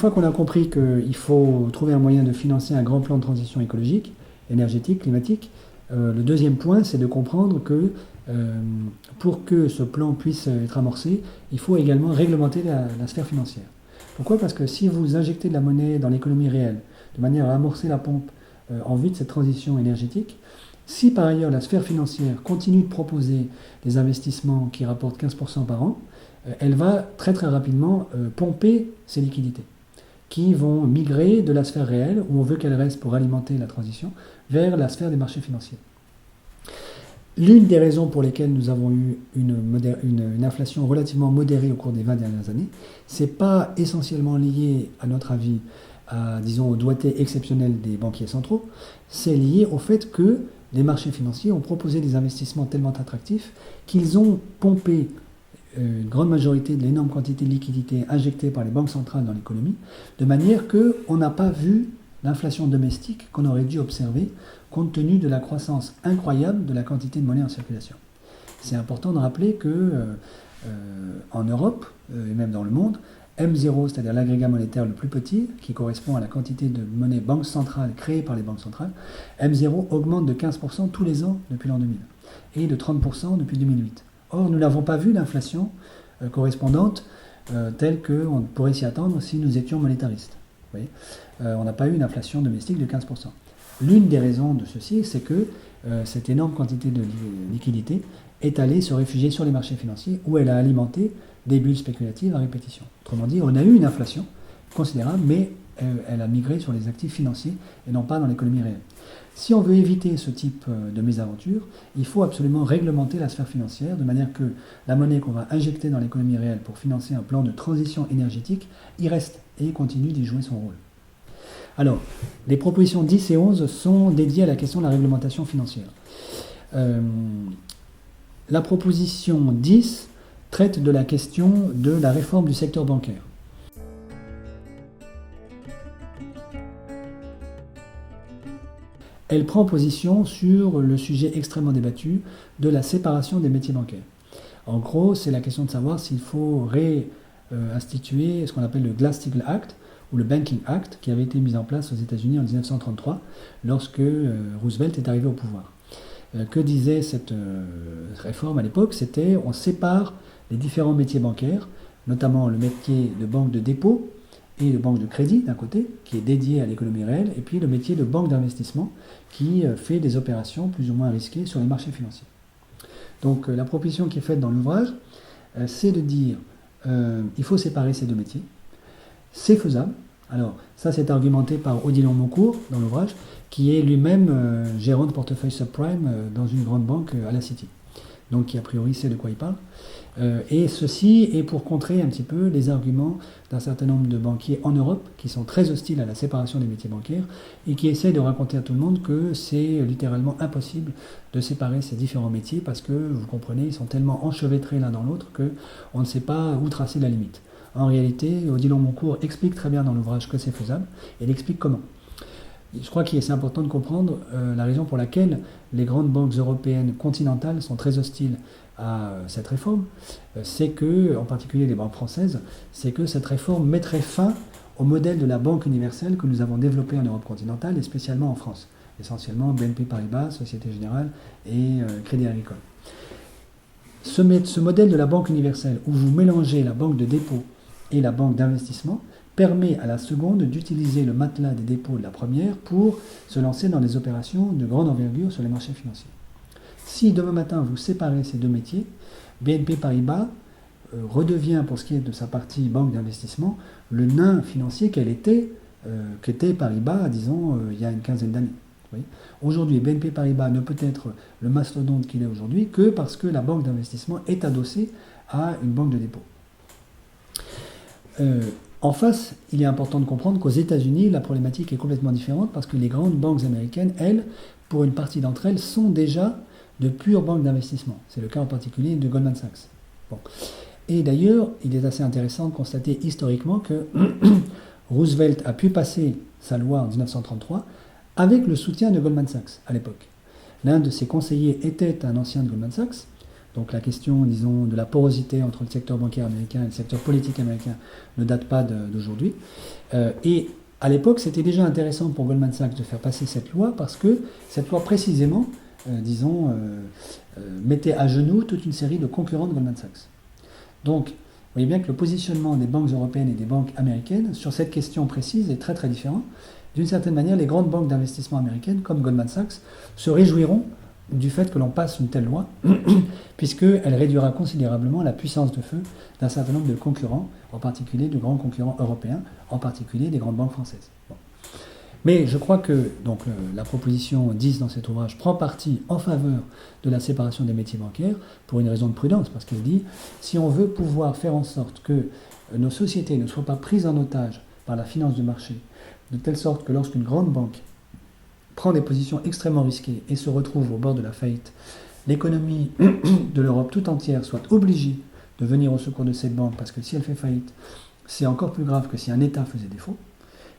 fois qu'on a compris qu'il faut trouver un moyen de financer un grand plan de transition écologique, énergétique, climatique, le deuxième point, c'est de comprendre que pour que ce plan puisse être amorcé, il faut également réglementer la sphère financière. Pourquoi? Parce que si vous injectez de la monnaie dans l'économie réelle, de manière à amorcer la pompe en vue de cette transition énergétique, si par ailleurs la sphère financière continue de proposer des investissements qui rapportent 15% par an, elle va très très rapidement pomper ces liquidités qui vont migrer de la sphère réelle, où on veut qu'elle reste pour alimenter la transition, vers la sphère des marchés financiers. L'une des raisons pour lesquelles nous avons eu une inflation relativement modérée au cours des 20 dernières années, c'est pas essentiellement lié, à notre avis, à, disons, aux doigtés exceptionnels des banquiers centraux, c'est lié au fait que les marchés financiers ont proposé des investissements tellement attractifs qu'ils ont pompé une grande majorité de l'énorme quantité de liquidités injectées par les banques centrales dans l'économie, de manière qu'on n'a pas vu l'inflation domestique qu'on aurait dû observer compte tenu de la croissance incroyable de la quantité de monnaie en circulation. C'est important de rappeler que en Europe, et même dans le monde, M0, c'est-à-dire l'agrégat monétaire le plus petit, qui correspond à la quantité de monnaie banque centrale créée par les banques centrales, M0 augmente de 15% tous les ans depuis l'an 2000, et de 30% depuis 2008. Or, nous n'avons pas vu d'inflation correspondante telle qu'on pourrait s'y attendre si nous étions monétaristes. Vous voyez, on n'a pas eu une inflation domestique de 15%. L'une des raisons de ceci, c'est que cette énorme quantité de liquidités est allée se réfugier sur les marchés financiers où elle a alimenté des bulles spéculatives à répétition. Autrement dit, on a eu une inflation considérable, mais elle a migré sur les actifs financiers et non pas dans l'économie réelle. Si on veut éviter ce type de mésaventure, il faut absolument réglementer la sphère financière de manière que la monnaie qu'on va injecter dans l'économie réelle pour financer un plan de transition énergétique y reste et continue d'y jouer son rôle. Alors, les propositions 10 et 11 sont dédiées à la question de la réglementation financière. La proposition 10 traite de la question de la réforme du secteur bancaire. Elle prend position sur le sujet extrêmement débattu de la séparation des métiers bancaires. En gros, c'est la question de savoir s'il faut réinstituer ce qu'on appelle le Glass-Steagall Act, ou le Banking Act, qui avait été mis en place aux États-Unis en 1933, lorsque Roosevelt est arrivé au pouvoir. Que disait cette réforme à l'époque? C'était on sépare les différents métiers bancaires, notamment le métier de banque de dépôt et de banque de crédit d'un côté, qui est dédié à l'économie réelle, et puis le métier de banque d'investissement, qui fait des opérations plus ou moins risquées sur les marchés financiers. Donc la proposition qui est faite dans l'ouvrage, c'est de dire il faut séparer ces deux métiers. C'est faisable. Alors, ça, c'est argumenté par Odilon Moncourt dans l'ouvrage, qui est lui-même gérant de portefeuille subprime dans une grande banque à la City. Donc, qui a priori sait de quoi il parle. Et ceci est pour contrer un petit peu les arguments d'un certain nombre de banquiers en Europe qui sont très hostiles à la séparation des métiers bancaires et qui essaient de raconter à tout le monde que c'est littéralement impossible de séparer ces différents métiers parce que, vous comprenez, ils sont tellement enchevêtrés l'un dans l'autre qu'on ne sait pas où tracer la limite. En réalité, Odilon Moncourt explique très bien dans l'ouvrage que c'est faisable, et il explique comment. Je crois qu'il est important de comprendre la raison pour laquelle les grandes banques européennes continentales sont très hostiles à cette réforme. C'est que, en particulier les banques françaises, c'est que cette réforme mettrait fin au modèle de la banque universelle que nous avons développé en Europe continentale, et spécialement en France. Essentiellement BNP Paribas, Société Générale et Crédit Agricole. Ce modèle de la banque universelle, où vous mélangez la banque de dépôt et la banque d'investissement, permet à la seconde d'utiliser le matelas des dépôts de la première pour se lancer dans des opérations de grande envergure sur les marchés financiers. Si demain matin vous séparez ces deux métiers, BNP Paribas redevient, pour ce qui est de sa partie banque d'investissement, le nain financier qu'était Paribas, disons, il y a une quinzaine d'années. Aujourd'hui, BNP Paribas ne peut être le mastodonte qu'il est aujourd'hui que parce que la banque d'investissement est adossée à une banque de dépôt. En face, il est important de comprendre qu'aux États-Unis, la problématique est complètement différente parce que les grandes banques américaines, elles, pour une partie d'entre elles, sont déjà de pures banques d'investissement. C'est le cas en particulier de Goldman Sachs. Bon. Et d'ailleurs, il est assez intéressant de constater historiquement que Roosevelt a pu passer sa loi en 1933 avec le soutien de Goldman Sachs à l'époque. L'un de ses conseillers était un ancien de Goldman Sachs, Donc la question, disons, de la porosité entre le secteur bancaire américain et le secteur politique américain ne date pas d'aujourd'hui. Et à l'époque, c'était déjà intéressant pour Goldman Sachs de faire passer cette loi parce que cette loi précisément, mettait à genoux toute une série de concurrents de Goldman Sachs. Donc, vous voyez bien que le positionnement des banques européennes et des banques américaines sur cette question précise est très très différent. D'une certaine manière, les grandes banques d'investissement américaines, comme Goldman Sachs, se réjouiront du fait que l'on passe une telle loi, puisqu'elle réduira considérablement la puissance de feu d'un certain nombre de concurrents, en particulier de grands concurrents européens, en particulier des grandes banques françaises. Bon. Mais je crois que donc, la proposition 10 dans cet ouvrage prend parti en faveur de la séparation des métiers bancaires pour une raison de prudence, parce qu'elle dit si on veut pouvoir faire en sorte que nos sociétés ne soient pas prises en otage par la finance de marché, de telle sorte que lorsqu'une grande banque prend des positions extrêmement risquées et se retrouve au bord de la faillite, l'économie de l'Europe tout entière soit obligée de venir au secours de cette banque, parce que si elle fait faillite, c'est encore plus grave que si un État faisait défaut.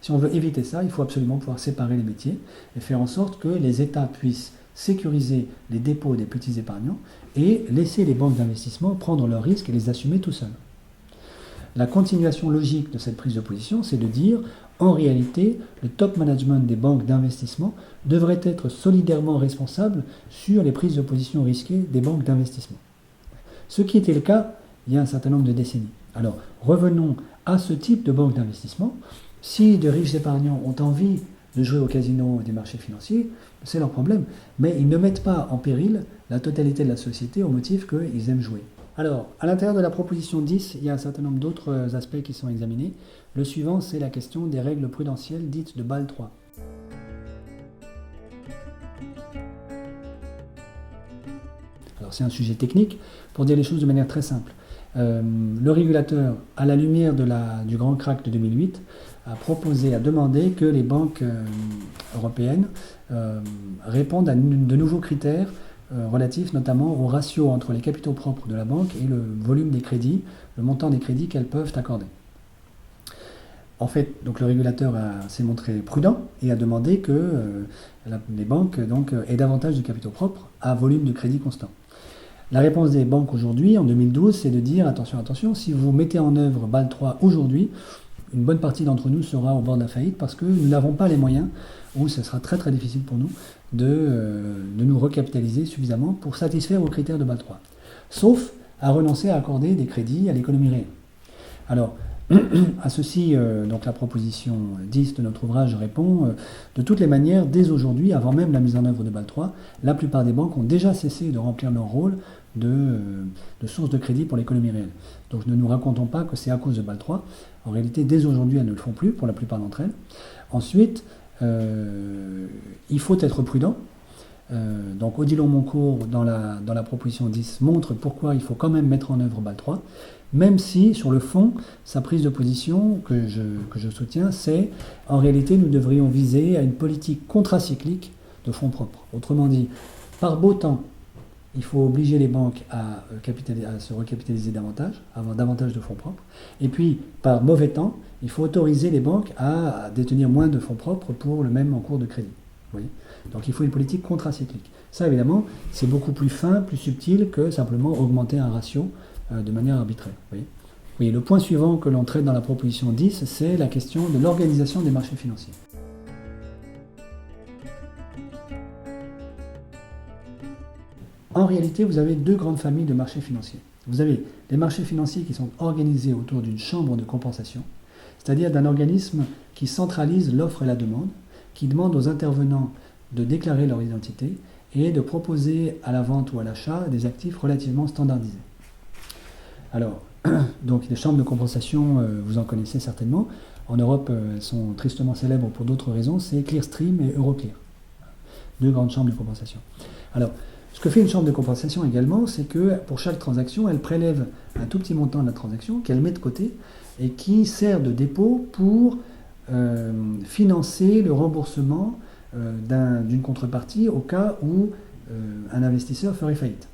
Si on veut éviter ça, il faut absolument pouvoir séparer les métiers et faire en sorte que les États puissent sécuriser les dépôts des petits épargnants et laisser les banques d'investissement prendre leurs risques et les assumer tout seuls. La continuation logique de cette prise de position, c'est de dire, en réalité, le top management des banques d'investissement devrait être solidairement responsable sur les prises de position risquées des banques d'investissement. Ce qui était le cas il y a un certain nombre de décennies. Alors, revenons à ce type de banque d'investissement. Si de riches épargnants ont envie de jouer au casino des marchés financiers, c'est leur problème. Mais ils ne mettent pas en péril la totalité de la société au motif qu'ils aiment jouer. Alors, à l'intérieur de la proposition 10, il y a un certain nombre d'autres aspects qui sont examinés. Le suivant, c'est la question des règles prudentielles dites de Bâle III. Alors, c'est un sujet technique pour dire les choses de manière très simple. Le régulateur, à la lumière du grand crack de 2008, a demandé que les banques européennes répondent à de nouveaux critères relatifs notamment au ratio entre les capitaux propres de la banque et le volume des crédits, le montant des crédits qu'elles peuvent accorder. En fait, donc, le régulateur s'est montré prudent et a demandé que les banques aient davantage de capitaux propres à volume de crédit constant. La réponse des banques aujourd'hui, en 2012, c'est de dire attention, si vous mettez en œuvre Bâle III aujourd'hui, une bonne partie d'entre nous sera au bord de la faillite parce que nous n'avons pas les moyens, ou ce sera très très difficile pour nous, de nous recapitaliser suffisamment pour satisfaire aux critères de Bâle III. Sauf à renoncer à accorder des crédits à l'économie réelle. Alors, à ceci, donc la proposition 10 de notre ouvrage répond de toutes les manières, dès aujourd'hui, avant même la mise en œuvre de Bâle III, la plupart des banques ont déjà cessé de remplir leur rôle de source de crédit pour l'économie réelle. Donc ne nous racontons pas que c'est à cause de Bâle III. En réalité, dès aujourd'hui, elles ne le font plus pour la plupart d'entre elles. Ensuite, il faut être prudent. Donc Odilon Moncourt, dans la proposition 10, montre pourquoi il faut quand même mettre en œuvre Bâle III, même si, sur le fond, sa prise de position que je soutiens, c'est en réalité, nous devrions viser à une politique contracyclique de fonds propres. Autrement dit, par beau temps, il faut obliger les banques à se recapitaliser davantage, à avoir davantage de fonds propres. Et puis, par mauvais temps, il faut autoriser les banques à détenir moins de fonds propres pour le même encours de crédit. Vous voyez ? Donc il faut une politique contracyclique. Ça, évidemment, c'est beaucoup plus fin, plus subtil que simplement augmenter un ratio de manière arbitraire. Vous voyez, le point suivant que l'on traite dans la proposition 10, c'est la question de l'organisation des marchés financiers. En réalité, vous avez deux grandes familles de marchés financiers. Vous avez les marchés financiers qui sont organisés autour d'une chambre de compensation, c'est-à-dire d'un organisme qui centralise l'offre et la demande, qui demande aux intervenants de déclarer leur identité et de proposer à la vente ou à l'achat des actifs relativement standardisés. Alors, donc les chambres de compensation, vous en connaissez certainement. En Europe, elles sont tristement célèbres pour d'autres raisons, c'est Clearstream et Euroclear. Deux grandes chambres de compensation. Alors, ce que fait une chambre de compensation également, c'est que pour chaque transaction, elle prélève un tout petit montant de la transaction qu'elle met de côté et qui sert de dépôt pour financer le remboursement d'une contrepartie au cas où un investisseur ferait faillite.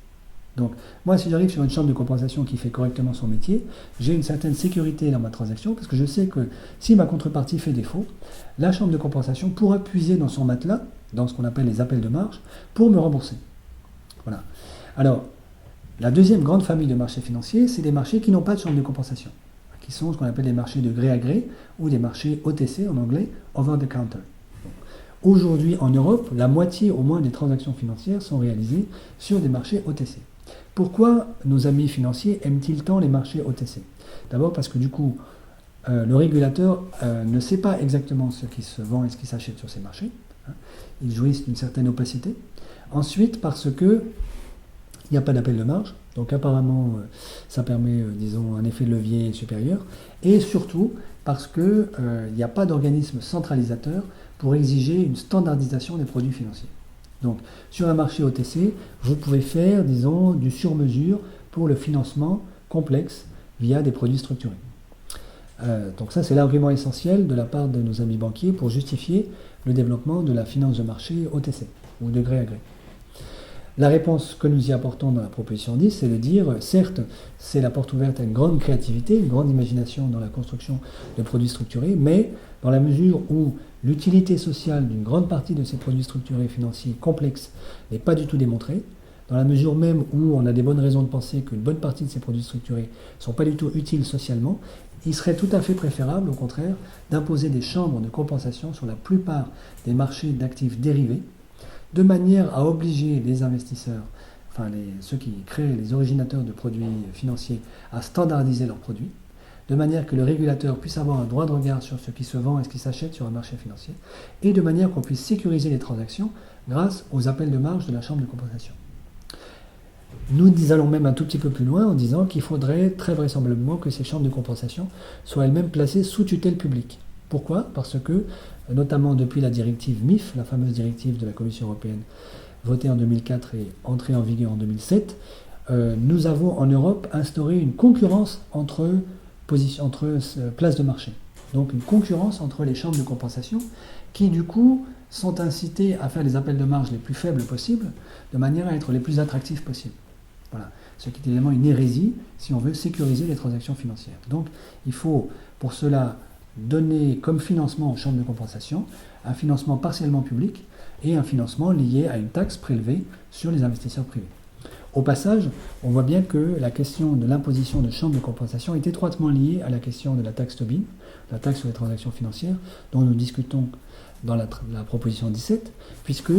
Donc, moi, si j'arrive sur une chambre de compensation qui fait correctement son métier, j'ai une certaine sécurité dans ma transaction parce que je sais que si ma contrepartie fait défaut, la chambre de compensation pourra puiser dans son matelas, dans ce qu'on appelle les appels de marge, pour me rembourser. Voilà. Alors, La deuxième grande famille de marchés financiers, c'est les marchés qui n'ont pas de chambre de compensation, qui sont ce qu'on appelle les marchés de gré à gré ou des marchés OTC en anglais, over the counter. Aujourd'hui en Europe, la moitié au moins des transactions financières sont réalisées sur des marchés OTC. Pourquoi nos amis financiers aiment-ils tant les marchés OTC? D'abord parce que du coup, le régulateur ne sait pas exactement ce qui se vend et ce qui s'achète sur ces marchés. Ils jouissent d'une certaine opacité. Ensuite, parce que il n'y a pas d'appel de marge, donc apparemment ça permet, disons, un effet de levier supérieur. Et surtout parce qu'il n'y a pas d'organisme centralisateur pour exiger une standardisation des produits financiers. Donc, sur un marché OTC, vous pouvez faire, disons, du sur-mesure pour le financement complexe via des produits structurés. Donc ça, c'est l'argument essentiel de la part de nos amis banquiers pour justifier le développement de la finance de marché OTC, ou de gré à gré. La réponse que nous y apportons dans la proposition 10, c'est de dire, certes, c'est la porte ouverte à une grande créativité, une grande imagination dans la construction de produits structurés, mais dans la mesure où l'utilité sociale d'une grande partie de ces produits structurés financiers complexes n'est pas du tout démontrée, dans la mesure même où on a des bonnes raisons de penser qu'une bonne partie de ces produits structurés ne sont pas du tout utiles socialement, il serait tout à fait préférable, au contraire, d'imposer des chambres de compensation sur la plupart des marchés d'actifs dérivés, de manière à obliger les investisseurs, enfin ceux qui créent les originateurs de produits financiers, à standardiser leurs produits, de manière que le régulateur puisse avoir un droit de regard sur ce qui se vend et ce qui s'achète sur un marché financier, et de manière qu'on puisse sécuriser les transactions grâce aux appels de marge de la chambre de compensation. Nous allons même un tout petit peu plus loin en disant qu'il faudrait très vraisemblablement que ces chambres de compensation soient elles-mêmes placées sous tutelle publique. Pourquoi? Parce que, notamment depuis la directive MIF, la fameuse directive de la Commission européenne votée en 2004 et entrée en vigueur en 2007, nous avons en Europe instauré une concurrence entre places de marché. Donc une concurrence entre les chambres de compensation qui, du coup, sont incitées à faire les appels de marge les plus faibles possibles, de manière à être les plus attractifs possibles. Voilà. Ce qui est évidemment une hérésie si on veut sécuriser les transactions financières. Donc il faut pour cela donner comme financement aux chambres de compensation un financement partiellement public et un financement lié à une taxe prélevée sur les investisseurs privés. Au passage, on voit bien que la question de l'imposition de chambres de compensation est étroitement liée à la question de la taxe Tobin, la taxe sur les transactions financières, dont nous discutons dans la proposition 17, puisque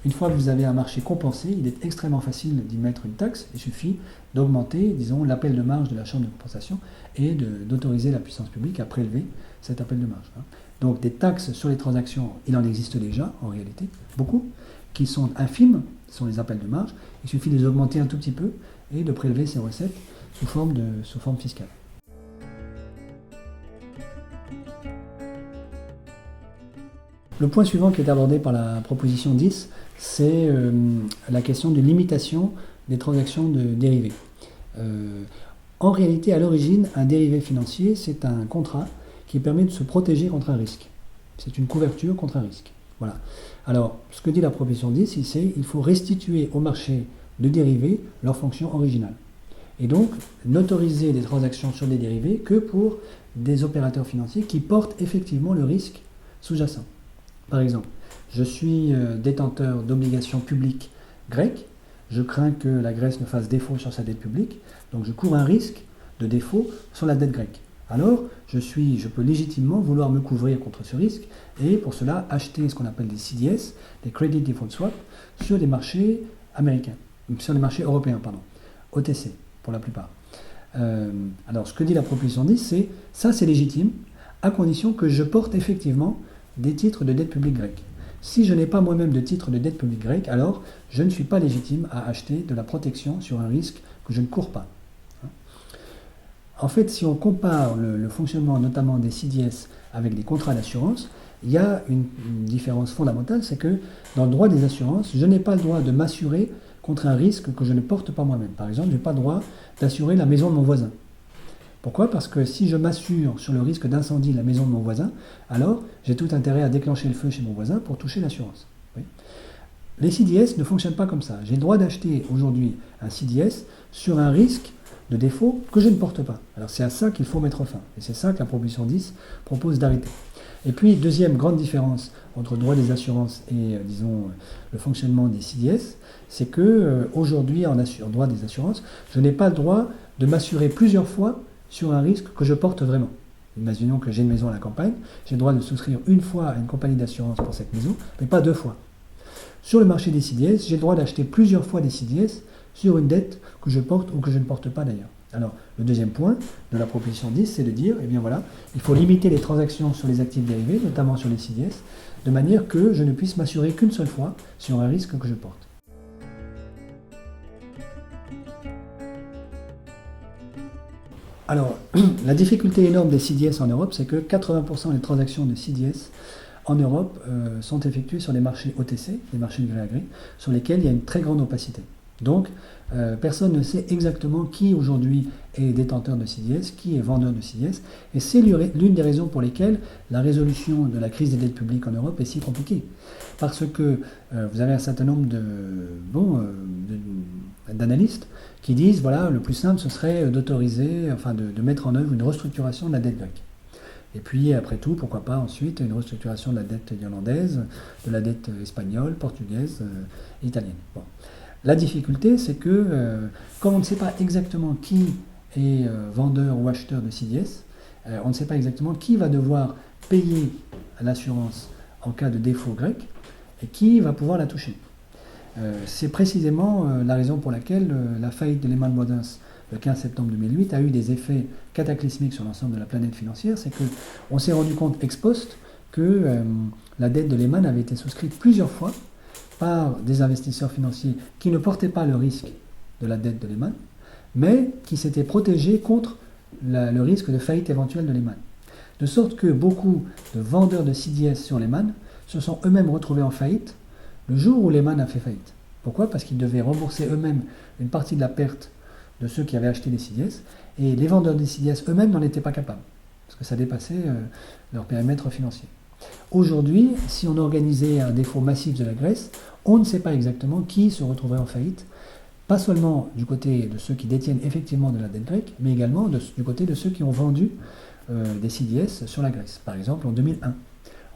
une fois que vous avez un marché compensé, il est extrêmement facile d'y mettre une taxe. Il suffit d'augmenter, disons, l'appel de marge de la chambre de compensation et d'autoriser la puissance publique à prélever cet appel de marge. Donc des taxes sur les transactions, il en existe déjà, en réalité, beaucoup, qui sont infimes, sont les appels de marge. Il suffit de les augmenter un tout petit peu et de prélever ces recettes sous forme fiscale. Le point suivant qui est abordé par la proposition 10, c'est la question de limitation des transactions de dérivés. En réalité, à l'origine, un dérivé financier, c'est un contrat qui permet de se protéger contre un risque. C'est une couverture contre un risque. Voilà. Alors, ce que dit la proposition 10, c'est qu'il faut restituer au marché de dérivés leur fonction originale. Et donc, n'autoriser des transactions sur des dérivés que pour des opérateurs financiers qui portent effectivement le risque sous-jacent. Par exemple, je suis détenteur d'obligations publiques grecques, je crains que la Grèce ne fasse défaut sur sa dette publique, donc je cours un risque de défaut sur la dette grecque. Alors, je peux légitimement vouloir me couvrir contre ce risque et pour cela acheter ce qu'on appelle des CDS, des Credit Default Swap, sur les marchés américains, sur les marchés européens, OTC pour la plupart. Alors, ce que dit la proposition 10, c'est légitime, à condition que je porte effectivement des titres de dette publique grecque. Si je n'ai pas moi-même de titre de dette publique grecque, alors je ne suis pas légitime à acheter de la protection sur un risque que je ne cours pas. En fait, si on compare le fonctionnement notamment des CDS avec des contrats d'assurance, il y a une différence fondamentale, c'est que dans le droit des assurances, je n'ai pas le droit de m'assurer contre un risque que je ne porte pas moi-même. Par exemple, je n'ai pas le droit d'assurer la maison de mon voisin. Pourquoi? Parce que si je m'assure sur le risque d'incendie de la maison de mon voisin, alors j'ai tout intérêt à déclencher le feu chez mon voisin pour toucher l'assurance. Oui. Les CDS ne fonctionnent pas comme ça. J'ai le droit d'acheter aujourd'hui un CDS sur un risque de défaut que je ne porte pas. Alors c'est à ça qu'il faut mettre fin. Et c'est ça que la proposition 10 propose d'arrêter. Et puis, deuxième grande différence entre le droit des assurances et, disons, le fonctionnement des CDS, c'est que aujourd'hui, en droit des assurances, je n'ai pas le droit de m'assurer plusieurs fois sur un risque que je porte vraiment. Imaginons que j'ai une maison à la campagne, j'ai le droit de souscrire une fois à une compagnie d'assurance pour cette maison, mais pas deux fois. Sur le marché des CDS, j'ai le droit d'acheter plusieurs fois des CDS sur une dette que je porte ou que je ne porte pas d'ailleurs. Alors, le deuxième point de la proposition 10, c'est de dire, eh bien voilà, il faut limiter les transactions sur les actifs dérivés, notamment sur les CDS, de manière que je ne puisse m'assurer qu'une seule fois sur un risque que je porte. Alors, la difficulté énorme des CDS en Europe, c'est que 80% des transactions de CDS en Europe sont effectuées sur les marchés OTC, les marchés de gré à gré, sur lesquels il y a une très grande opacité. Donc, personne ne sait exactement qui aujourd'hui est détenteur de CDS, qui est vendeur de CDS, et c'est l'une des raisons pour lesquelles la résolution de la crise des dettes publiques en Europe est si compliquée. Parce que vous avez un certain nombre d'analystes qui disent, voilà, le plus simple, ce serait d'autoriser, enfin de mettre en œuvre une restructuration de la dette grecque. Et puis, après tout, pourquoi pas ensuite une restructuration de la dette irlandaise, de la dette espagnole, portugaise, italienne. Bon. La difficulté, c'est que, comme on ne sait pas exactement qui est vendeur ou acheteur de CDS, on ne sait pas exactement qui va devoir payer l'assurance en cas de défaut grec et qui va pouvoir la toucher. C'est précisément la raison pour laquelle la faillite de Lehman Brothers le 15 septembre 2008 a eu des effets cataclysmiques sur l'ensemble de la planète financière. C'est qu'on s'est rendu compte ex post que la dette de Lehman avait été souscrite plusieurs fois par des investisseurs financiers qui ne portaient pas le risque de la dette de Lehman, mais qui s'étaient protégés contre le risque de faillite éventuelle de Lehman. De sorte que beaucoup de vendeurs de CDS sur Lehman se sont eux-mêmes retrouvés en faillite le jour où Lehman a fait faillite. Pourquoi ? Parce qu'ils devaient rembourser eux-mêmes une partie de la perte de ceux qui avaient acheté des CDS, et les vendeurs des CDS eux-mêmes n'en étaient pas capables, parce que ça dépassait leur périmètre financier. Aujourd'hui, si on organisait un défaut massif de la Grèce, on ne sait pas exactement qui se retrouverait en faillite, pas seulement du côté de ceux qui détiennent effectivement de la dette grecque, mais également du côté de ceux qui ont vendu des CDS sur la Grèce, par exemple en 2001.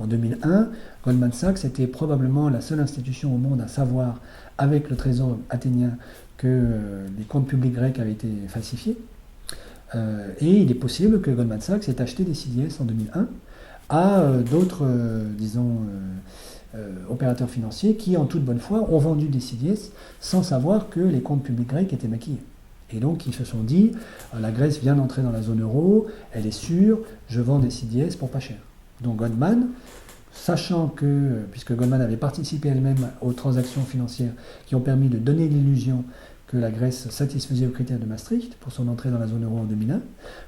En 2001, Goldman Sachs était probablement la seule institution au monde à savoir, avec le trésor athénien, que les comptes publics grecs avaient été falsifiés. Et il est possible que Goldman Sachs ait acheté des CDS en 2001 à d'autres, opérateurs financiers qui, en toute bonne foi, ont vendu des CDS sans savoir que les comptes publics grecs étaient maquillés. Et donc, ils se sont dit, la Grèce vient d'entrer dans la zone euro, elle est sûre, je vends des CDS pour pas cher. Donc Goldman, sachant que, puisque Goldman avait participé elle-même aux transactions financières qui ont permis de donner l'illusion que la Grèce satisfaisait aux critères de Maastricht pour son entrée dans la zone euro en 2001,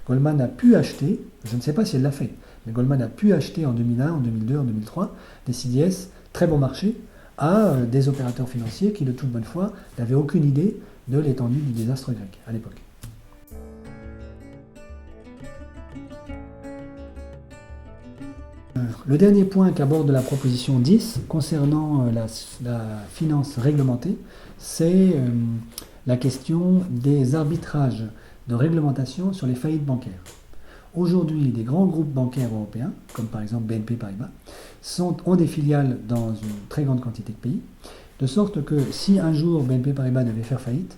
Goldman a pu acheter, je ne sais pas si elle l'a fait, mais Goldman a pu acheter en 2001, en 2002, en 2003 des CDS très bon marché à des opérateurs financiers qui, de toute bonne foi, n'avaient aucune idée de l'étendue du désastre grec à l'époque. Le dernier point qu'aborde la proposition 10 concernant la finance réglementée, c'est la question des arbitrages de réglementation sur les faillites bancaires. Aujourd'hui, des grands groupes bancaires européens, comme par exemple BNP Paribas, ont des filiales dans une très grande quantité de pays, de sorte que si un jour BNP Paribas devait faire faillite,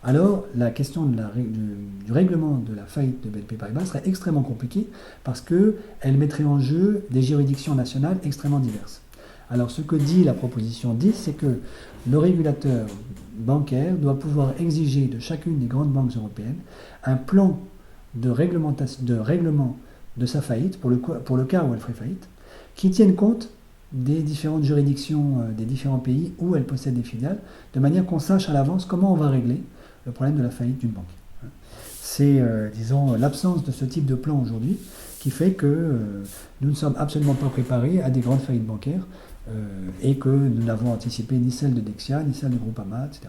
alors la question du règlement de la faillite de BNP Paribas serait extrêmement compliquée parce qu'elle mettrait en jeu des juridictions nationales extrêmement diverses. Alors ce que dit la proposition 10, c'est que le régulateur bancaire doit pouvoir exiger de chacune des grandes banques européennes un plan de règlement de sa faillite, pour le cas où elle ferait faillite, qui tienne compte des différentes juridictions des différents pays où elle possède des filiales, de manière qu'on sache à l'avance comment on va régler le problème de la faillite d'une banque. C'est, disons, l'absence de ce type de plan aujourd'hui qui fait que nous ne sommes absolument pas préparés à des grandes faillites bancaires et que nous n'avons anticipé ni celle de Dexia, ni celle de Groupama, etc.